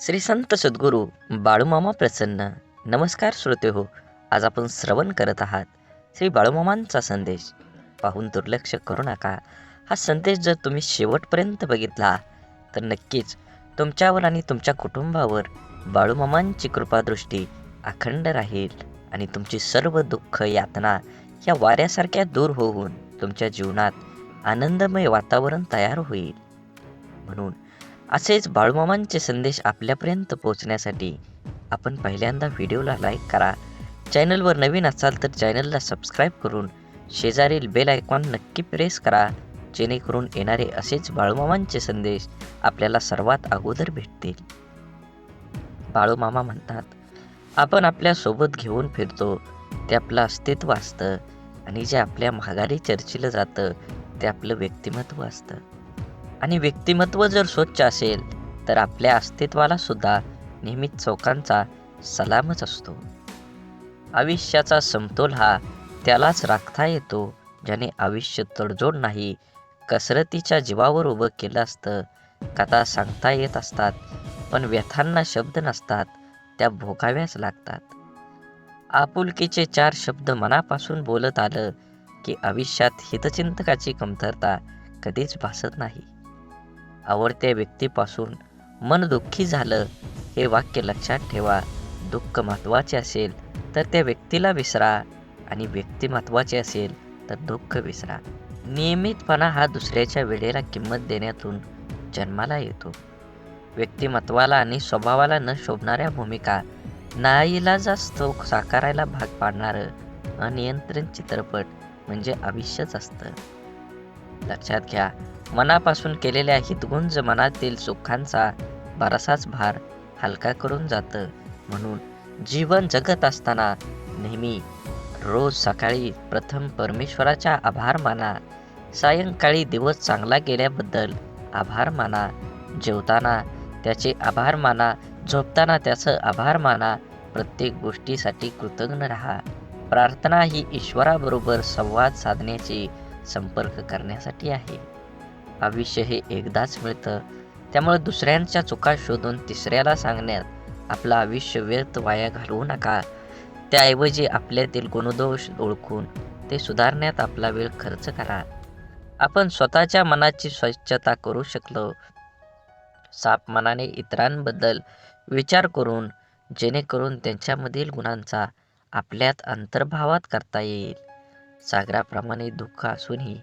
श्री संत सद्गुरू बाळूमामा प्रसन्न. नमस्कार श्रोते हो. आज आपण श्रवण करत आहात श्री बाळूमामांचा संदेश. पाहून दुर्लक्ष करू नका. हा संदेश जर तुम्ही शेवटपर्यंत बघितला तर नक्कीच तुमच्यावर आणि तुमच्या कुटुंबावर बाळूमामांची कृपादृष्टी अखंड राहील आणि तुमची सर्व दुःख यातना या वाऱ्यासारख्या दूर होऊन तुमच्या जीवनात आनंदमय वातावरण तयार होईल. म्हणून असेच बाळूमामांचे संदेश आपल्यापर्यंत पोहोचण्यासाठी आपण पहिल्यांदा व्हिडिओला लाईक करा. चॅनलवर नवीन असाल तर चॅनलला सबस्क्राईब करून शेजारील बेल आयकॉन नक्की प्रेस करा, जेणेकरून येणारे असेच बाळूमामांचे संदेश आपल्याला सर्वात अगोदर भेटतील. बाळूमामा म्हणतात, आपण आपल्या सोबत घेऊन फिरतो ते आपलं अस्तित्व असतं आणि जे आपल्या माघारी चर्चिलं जातं ते आपलं व्यक्तिमत्व असतं. आणि व्यक्तिमत्व जर स्वच्छ असेल तर आपल्या अस्तित्वाला सुद्धा नेहमीच चौकांचा सलामच असतो. आयुष्याचा समतोल हा त्यालाच राखता येतो ज्याने आयुष्य तडजोड नाही कसरतीच्या जीवावर उभं केलं असतं. कथा सांगता येत असतात पण व्यथांना शब्द नसतात, त्या भोगाव्याच लागतात. आपुलकीचे 4 शब्द मनापासून बोलत आलं की आयुष्यात हितचिंतकाची कमतरता कधीच भासत नाही. आवडत्या व्यक्तीपासून मन दुःखी झालं हे वाक्य लक्षात ठेवा. दुःख महत्त्वाचे असेल तर त्या व्यक्तीला विसरा आणि व्यक्ती महत्त्वाचे असेल तर दुःख विसरा. नियमितपणा हा दुसऱ्याच्या वेळेला किंमत देण्यातून जन्माला येतो. व्यक्तिमत्वाला आणि स्वभावाला न शोभणाऱ्या भूमिका नाईलाजास्तव साकारायला भाग पाडणारं अनियंत्रित चित्रपट म्हणजे आयुष्यच असतं. लक्षात घ्या, मनापासून केलेल्या हितगुंज मनातील सुखांचा बराचसाच भार हलका करून जातं. म्हणून जीवन जगत असताना नेहमी रोज सकाळी प्रथम परमेश्वराचा आभार माना, सायंकाळी दिवस चांगला गेल्याबद्दल आभार माना, जेवताना त्याचे आभार माना, झोपताना त्याचं आभार माना. प्रत्येक गोष्टीसाठी कृतज्ञ राहा. प्रार्थना ही ईश्वराबरोबर संवाद साधण्याची, संपर्क करण्यासाठी आहे. आयुष्य हे एकदाच मिळतं, त्यामुळे दुसऱ्यांच्या चुका शोधून तिसऱ्याला सांगण्यात आपलं आयुष्य व्यर्थ वाया घालवू नका. त्याऐवजी आपल्यातील गुणदोष ओळखून ते सुधारण्यात आपला वेळ खर्च करा. आपण स्वतःच्या मनाची स्वच्छता करू शकलो साफ मनाने इतरांबद्दल विचार करून, जेणेकरून त्यांच्यामधील गुणांचा आपल्यात अंतर्भावात करता येईल. सागराप्रमाणे दुःख असूनही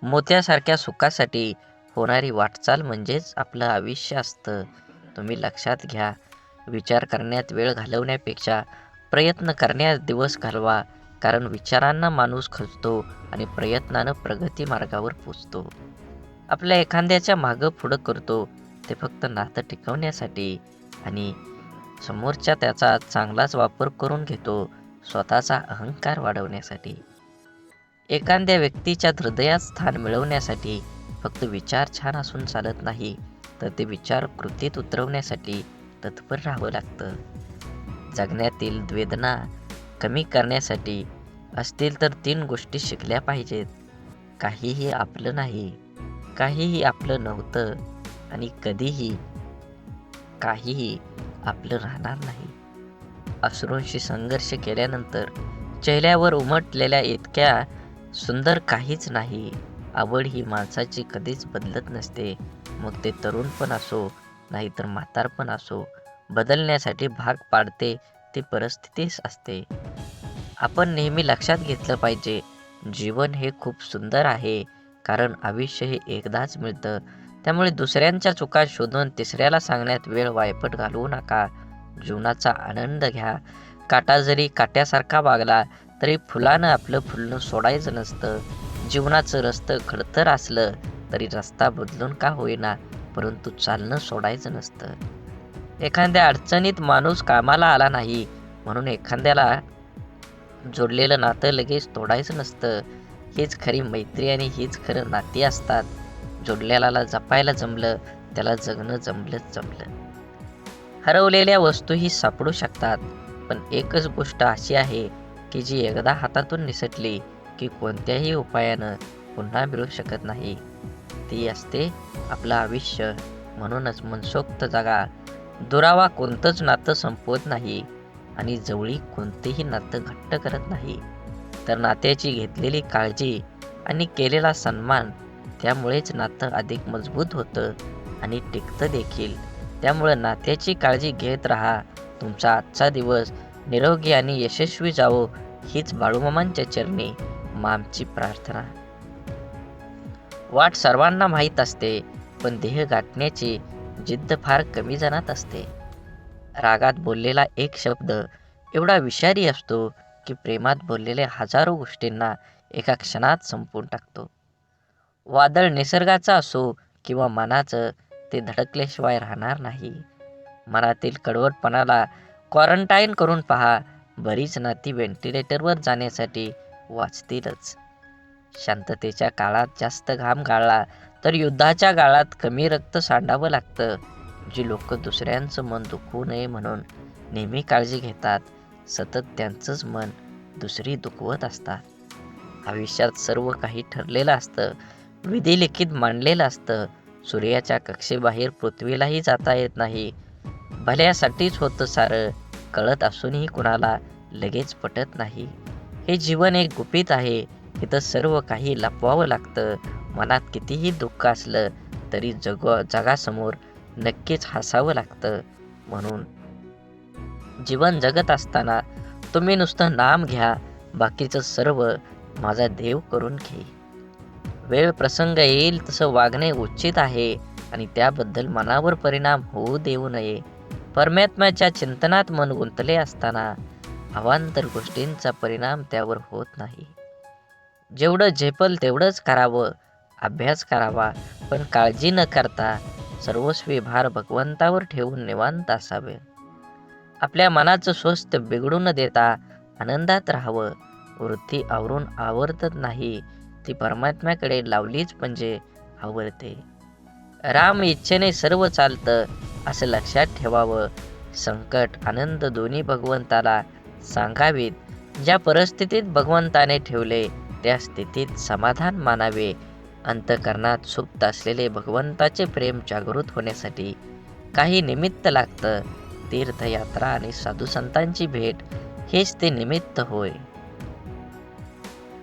मोत्यासारख्या सुखासाठी होणारी वाटचाल म्हणजेच आपलं आयुष्य असतं. तुम्ही लक्षात घ्या, विचार करण्यात वेळ घालवण्यापेक्षा प्रयत्न करण्यात दिवस घालवा. कारण विचारांना माणूस खचतो आणि प्रयत्नानं प्रगती मार्गावर पोचतो. आपल्या एखाद्याच्या मागं पुढं करतो ते फक्त नातं टिकवण्यासाठी आणि समोरच्या त्याचा चांगलाच वापर करून घेतो स्वतःचा अहंकार वाढवण्यासाठी. एखाद्या व्यक्तीच्या हृदयात स्थान मिळवण्यासाठी फक्त विचार छान असून चालत नाही, तर ते विचार कृतीत उतरवण्यासाठी तत्पर राहावं लागतं. जगण्यातील वेदना कमी करण्यासाठी असतील तर 3 गोष्टी शिकल्या पाहिजेत. काहीही आपलं नाही, काहीही आपलं नव्हतं आणि कधीही काहीही आपलं राहणार नाही. अश्रूंशी संघर्ष केल्यानंतर चेहऱ्यावर उमटलेल्या इतक्या सुंदर काहीच नाही. आवड ही माणसाची कधीच बदलत नसते. मग ते तरुण पण असो नाहीतर म्हातारपण असो, बदलण्यासाठी भाग पाडते ती परिस्थितीच असते. आपण नेहमी लक्षात घेतलं पाहिजे, जीवन हे खूप सुंदर आहे, कारण आयुष्य हे एकदाच मिळतं. त्यामुळे दुसऱ्यांच्या चुका शोधून तिसऱ्याला सांगण्यात वेळ वायपट घालवू नका. जीवनाचा आनंद घ्या. काटा जरी काट्यासारखा वागला तरी फुलानं आपलं फुलणं सोडायचं नसतं. जीवनाचं रस्तं खडतर असलं तरी रस्ता बदलून का होईना, परंतु चालणं सोडायचं नसतं. एखाद्या अडचणीत माणूस कामाला आला नाही म्हणून एखाद्याला जोडलेलं नातं लगेच तोडायचं नसतं. हीच खरी मैत्री आणि हीच खरं नाती असतात. जोडलेल्याला जपायला जमलं त्याला जगणं जमलंच जमलं. हरवलेल्या वस्तूही सापडू शकतात, पण एकच गोष्ट अशी आहे की जी एकदा हातातून निसटली की कोणत्याही उपायानं पुन्हा मिळू शकत नाही. ती असते आपलं आयुष्य. म्हणूनच मनसोक्त जगा, दुरावा कोणतंच नातं संपवत नाही आणि जवळीक कोणतेही नातं घट्ट करत नाही, तर नात्याची घेतलेली काळजी आणि केलेला सन्मान त्यामुळेच नातं अधिक मजबूत होतं आणि टिकतं देखील. त्यामुळं नात्याची काळजी घेत राहा. तुमचा आजचा दिवस निरोगी आणि यशस्वी जावो हीच बाळूमामांच्या चरणी आमची प्रार्थना. वाट सर्वांना माहीत असते, पण देह गाठण्याची जिद्द फार कमी जणात असते. रागात बोललेला एक शब्द एवढा विषारी असतो की प्रेमात बोललेल्या हजारो गोष्टींना एका क्षणात संपवून टाकतो. वादळ निसर्गाचं असो किंवा मनाचं, ते धडकल्याशिवाय राहणार नाही. मनातील कडवटपणाला क्वारंटाईन करून पहा. बरीच नाती व्हेंटिलेटरवर जाण्यासाठी वाचतीलच. शांततेच्या काळात जास्त घाम गाळला तर युद्धाच्या काळात कमी रक्त सांडावं लागतं. जी लोक दुसऱ्यांचं मन दुखवू नये म्हणून नेहमी काळजी घेतात, सतत त्यांचंच मन दुसरी दुखवत असतात. आयुष्यात सर्व काही ठरलेलं असतं, विधिलिखित मांडलेलं असतं. सूर्याच्या कक्षेबाहेर पृथ्वीलाही जाता येत नाही. भल्यासाठीच होतं सारं, कळत असूनही कुणाला लगेच पटत नाही. हे जीवन एक गुपित आहे, इथं सर्व काही लपवावं लागतं. मनात कितीही दुःख असलं तरी जगासमोर नक्कीच हसावं लागतं. म्हणून जीवन जगत असताना तुम्ही नुसतं नाम घ्या, बाकीचं सर्व माझा देव करून घे. वेळ प्रसंग येईल तसं वागणे उचित आहे आणि त्याबद्दल मनावर परिणाम होऊ देऊ नये. परमात्म्याच्या चिंतनात मन गुंतले असताना अवांतर गोष्टींचा परिणाम त्यावर होत नाही. जेवढं झेपल तेवढंच करावं, अभ्यास करावा, पण काळजी न करता सर्वस्वी भार भगवंतावर ठेवून निवांत असावे. आपल्या मनाचं स्वस्थ बिघडू न देता आनंदात राहावं. वृत्ती आवरून आवरतच नाही, ती परमात्म्याकडे लावलीच म्हणजे आवरते. राम इच्छेने सर्व चालतं असं लक्षात ठेवावं. संकट आनंद दोन्ही भगवंताला सांगावीत. ज्या परिस्थितीत भगवंताने ठेवले त्या स्थितीत समाधान मानावे. अंतःकरणात सुप्त असलेले भगवंताचे प्रेम जागृत होण्यासाठी काही निमित्त लागतं. तीर्थयात्रा आणि साधू संतांची भेट हेच ते निमित्त होय.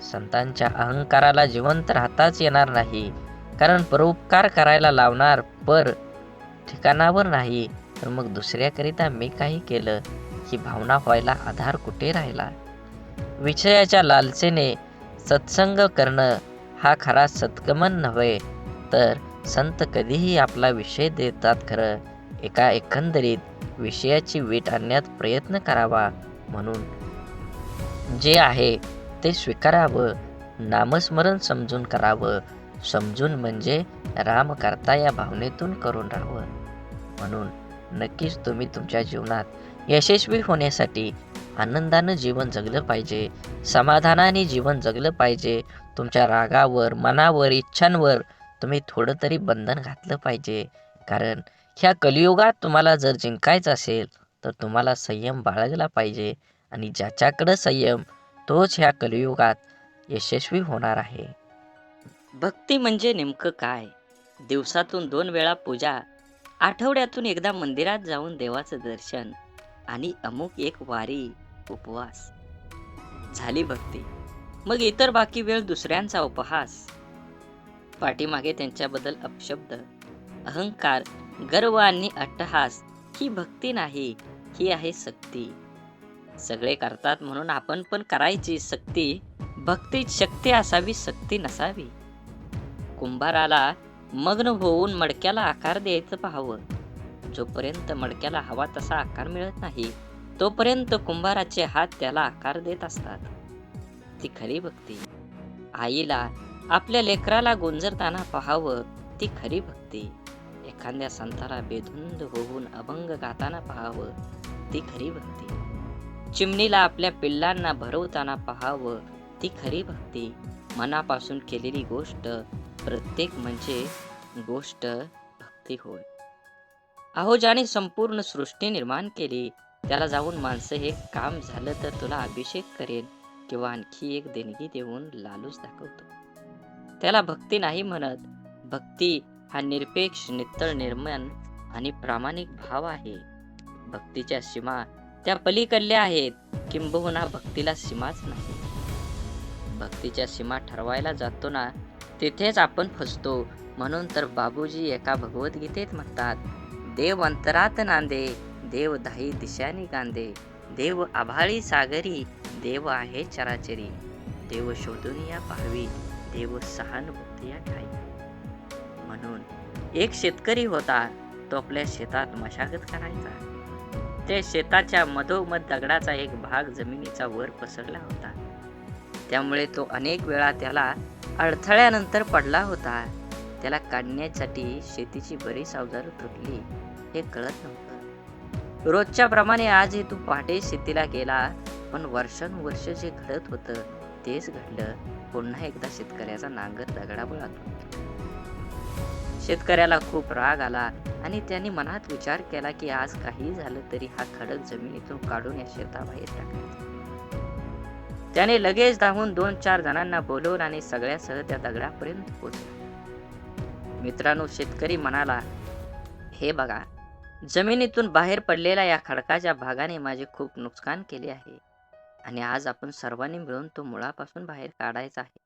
संतांच्या अहंकाराला जिवंत राहताच येणार नाही, कारण परोपकार करायला लावणार पर ठिकाणावर नाही, तर मग दुसऱ्याकरिता मी काही केलं ही भावना व्हायला आधार कुठे राहिला. विषयाच्या लालसेने सत्संग करणं हा खरा सत्गमन नव्हे, तर संत कधीही आपला विषय देतात खरं. एका एकंदरीत विषयाची वीट आणण्यात प्रयत्न करावा. म्हणून जे आहे ते स्वीकारावं. नामस्मरण समजून करावं. समजून म्हणजे राम करता या भावनेतून करून राहावं. म्हणून नक्कीच तुम्ही तुमच्या जीवनात यशस्वी होण्यासाठी आनंदानं जीवन जगलं पाहिजे, समाधानाने जीवन जगलं पाहिजे. तुमच्या रागावर, मनावर, इच्छांवर तुम्ही थोडं तरी बंधन घातलं पाहिजे. कारण ह्या कलियुगात तुम्हाला जर जिंकायचं असेल तर तुम्हाला संयम बाळगला पाहिजे आणि ज्याच्याकडं संयम तोच ह्या कलियुगात यशस्वी होणार आहे. भक्ती म्हणजे नेमकं काय? दिवसातून 2 वेळा पूजा, आठवड्यातून एकदा मंदिरात जाऊन देवाचं दर्शन आणि अमुक एक वारी, उपवास. झाली भक्ती. मग इतर बाकी वेळ दुसऱ्यांचा उपहास. पाठीमागे त्यांच्याबद्दल अपशब्द, अहंकार, गर्व आणि अट्टहास ही भक्ती नाही, ही आहे सक्ती. सगळे करतात म्हणून आपण पण करायची सक्ती. भक्तीत शक्ती असावी, सक्ती नसावी. कुंभाराला मग्न होऊन मडक्याला आकार द्यायचं पाहावं. जोपर्यंत मडक्याला हवा तसा आकार मिळत नाही, तोपर्यंत कुंभाराचे हात त्याला आकार देत असतात. ती खरी भक्ती. आईला आपल्या लेकराला गुंजरताना पाहावं, ती खरी भक्ती. एखाद्या संताला बेधुंद होऊन अभंग गाताना पाहावं, ती खरी भक्ती. चिमणीला आपल्या पिल्लांना भरवताना पाहावं, ती खरी भक्ती. मनापासून केलेली गोष्ट प्रत्येक म्हणजे गोष्ट भक्ती होय. अहो, ज्याने संपूर्ण सृष्टी निर्माण केली त्याला जाऊन माणसं हे काम झालं तर तुला अभिषेक करेन किंवा आणखी एक देणगी देऊन लालूच दाखवतो, त्याला भक्ती नाही म्हणत. भक्ती हा निरपेक्ष, नित्तळ, निर्मल आणि प्रामाणिक भाव आहे. भक्तीच्या सीमा त्या पलीकडल्या आहेत, किंबहुना भक्तीला सीमाच नाही. भक्तीच्या सीमा ठरवायला जातो ना, तिथेच आपण फसतो. म्हणून तर बाबूजी एका भगवद्गीतेत म्हणतात, देव अंतरात नांदे, देव दाही दिशांनी गांदे, देव आभाळी सागरी, देव आहे चराचरी, देव शोधून या पाहावी, देव सहानुभूती या ठाई. म्हणून एक शेतकरी होता. तो आपल्या शेतात मशागत करायचा. त्या शेताच्या मधोमध दगडाचा एक भाग जमिनीचा वर पसरला होता. त्यामुळे तो अनेक वेळा त्याला अडथळ्यानंतर पडला होता. त्याला काढण्यासाठी शेतीची बरीच अवजारं तुटली, हे कळत नव्हतं. रोजच्या प्रमाणे आजही तू पहाटे शेतीला गेला, पण वर्षानुवर्ष जे घडत होतं तेच घडलं. पुन्हा एकदा शेतकऱ्याचा नांगर दगडावर आला. शेतकऱ्याला खूप राग आला आणि त्याने मनात विचार केला की आज काही झालं तरी हा खडक जमिनीतून काढून या शेताबाहेर टाकायचा. त्याने लगेच धावून 2-4 जणांना बोलवून आणि सगळ्यासह त्या दगडापर्यंत पोहोचला. मित्रांनो, शेतकरी म्हणाला, हे बघा, जमिनीतून बाहेर पडलेल्या या खडकाच्या भागाने माझे खूप नुकसान केले आहे आणि आज आपण सर्वांनी मिळून तो मुळापासून बाहेर काढायचा आहे.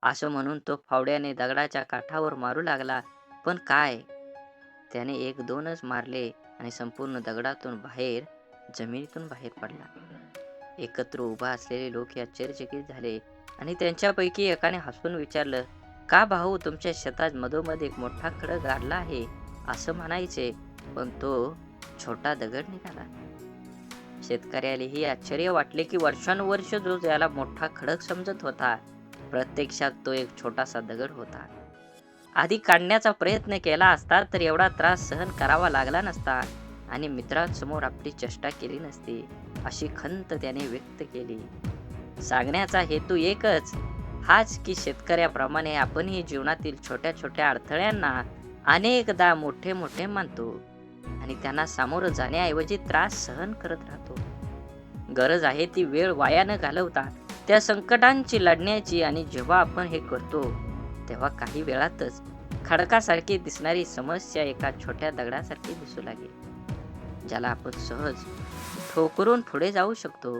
असं म्हणून तो फावड्याने दगडाच्या काठावर मारू लागला. पण काय, त्याने 1-2च मारले आणि संपूर्ण दगडातून बाहेर, जमिनीतून बाहेर पडला. एकत्र उभा असलेले लोक आश्चर्यचकित झाले आणि त्यांच्यापैकी एकाने हसून विचारलं, का भाऊ, तुमच्या शेतात मधोमध एक मोठा खडक गाडला आहे असं म्हणायचे, पण तो छोटा दगड निघाला. शेतकऱ्यालाही आश्चर्य वाटले की वर्षानुवर्ष जो त्याला मोठा खडक समजत होता, प्रत्यक्षात तो एक छोटासा दगड होता. आधी काढण्याचा प्रयत्न केला असता तर एवढा त्रास सहन करावा लागला नसता आणि मित्रांसमोर आपली चेष्टा केली नसती, अशी खंत त्याने व्यक्त केली. सांगण्याचा हेतू एकच, हाच की शेतकऱ्याप्रमाणे आपणही जीवनातील छोट्या छोट्या अडथळ्यांना अनेकदा मोठे मोठे मानतो आणि त्यांना सामोरं जाण्याऐवजी त्रास सहन करत राहतो. गरज आहे ती वेळ वाया न घालवता त्या संकटांची लढण्याची, आणि जेव्हा आपण हे करतो तेव्हा काही वेळातच खडकासारखी दिसणारी समस्या एका छोट्या दगडासारखी दिसू लागेल, ज्याला आपण सहज ठोकरून पुढे जाऊ शकतो.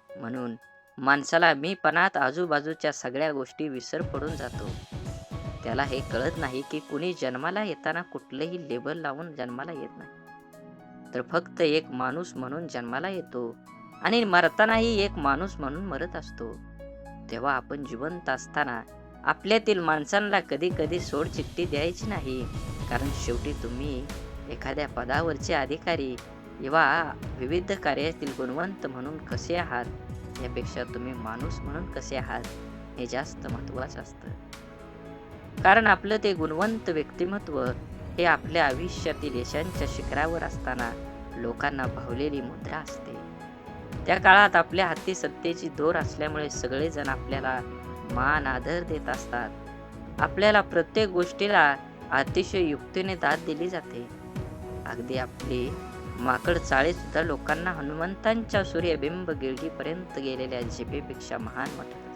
म्हणून माणसाला मीपणात आजूबाजूच्या सगळ्या गोष्टी विसर पडून जातो. त्याला हे कळत नाही की कुणी जन्माला येताना कुठलंही लेबल लावून जन्माला येत नाही, तर फक्त एक माणूस म्हणून जन्माला येतो आणि मरतानाही एक माणूस म्हणून मरत असतो. तेव्हा आपण जिवंत असताना आपल्यातील माणसांना कधी कधी सोडचिठ्ठी द्यायची नाही, कारण शेवटी तुम्ही एखाद्या पदावरचे अधिकारी किंवा विविध कार्यातील गुणवंत म्हणून कसे आहात यापेक्षा तुम्ही माणूस म्हणून कसे आहात हे जास्त महत्त्वाचं असतं. कारण आपलं ते गुणवंत व्यक्तिमत्व हे आपल्या आयुष्यातील यशांच्या शिखरावर असताना लोकांना भावलेली मुद्रा असते. त्या काळात आपल्या हाती सत्तेची दोर असल्यामुळे सगळेजण आपल्याला मान आदर देत असतात. आपल्याला प्रत्येक गोष्टीला अतिशय युक्तीने दाद दिली जाते. अगदी आपली माकड चाळे सुद्धा लोकांना हनुमंतांच्या सूर्यबिंब गिळगीपर्यंत गेलेल्या जिभेपेक्षा महान वाटत असते.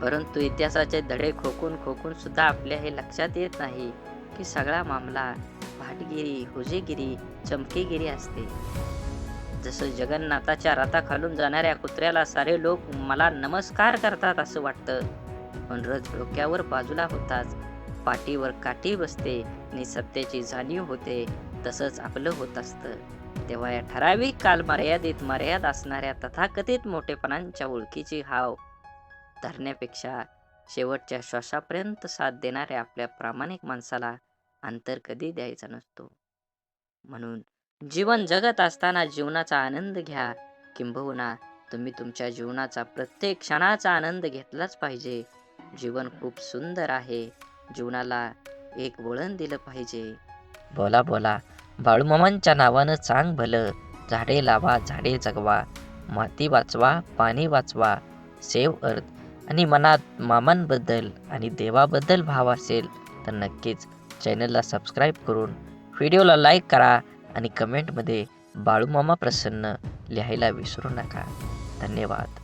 परंतु इतिहासाचे धडे खोकून खोकून सुद्धा आपल्या हे लक्षात येत नाही की सगळा मामला भाटगिरी, हुजेगिरी, चमकेगिरी असते. जसं जगन्नाथाच्या रथाखालून जाणाऱ्या कुत्र्याला सारे लोक मला नमस्कार करतात असं वाटतं, पण रथ डोक्यावर बाजूला होताच पाठीवर काठी बसते आणि सत्तेची जाणीव होते. तसंच आपलं होत असतं. तेव्हा या ठराविक कालमर्यादेत मर्यादा असणाऱ्या तथाकथित मोठेपणांच्या ओळखीची हाव धरण्यापेक्षा शेवटच्या श्वासापर्यंत साथ देणाऱ्या आपल्या प्रामाणिक माणसाला अंतर कधी द्यायचा नसतो. म्हणून जीवन जगत असताना जीवनाचा आनंद घ्या, किंबहुना तुम्ही तुमच्या जीवनाचा प्रत्येक क्षणाचा आनंद घेतलाच पाहिजे. जीवन खूप सुंदर आहे, जीवनाला एक वळण दिलं पाहिजे. बोला बोला, बाळूमामांच्या नावानं चांग भलं, झाडे लावा, झाडे जगवा, माती वाचवा, पाणी वाचवा, सेव्ह अर्थ. आणि मनात मामांबद्दल आणि देवाबद्दल भाव असेल तर नक्कीच चॅनलला सबस्क्राईब करून व्हिडिओला लाईक करा आणि कमेंटमध्ये बाळूमामा प्रसन्न लिहायला विसरू नका. धन्यवाद.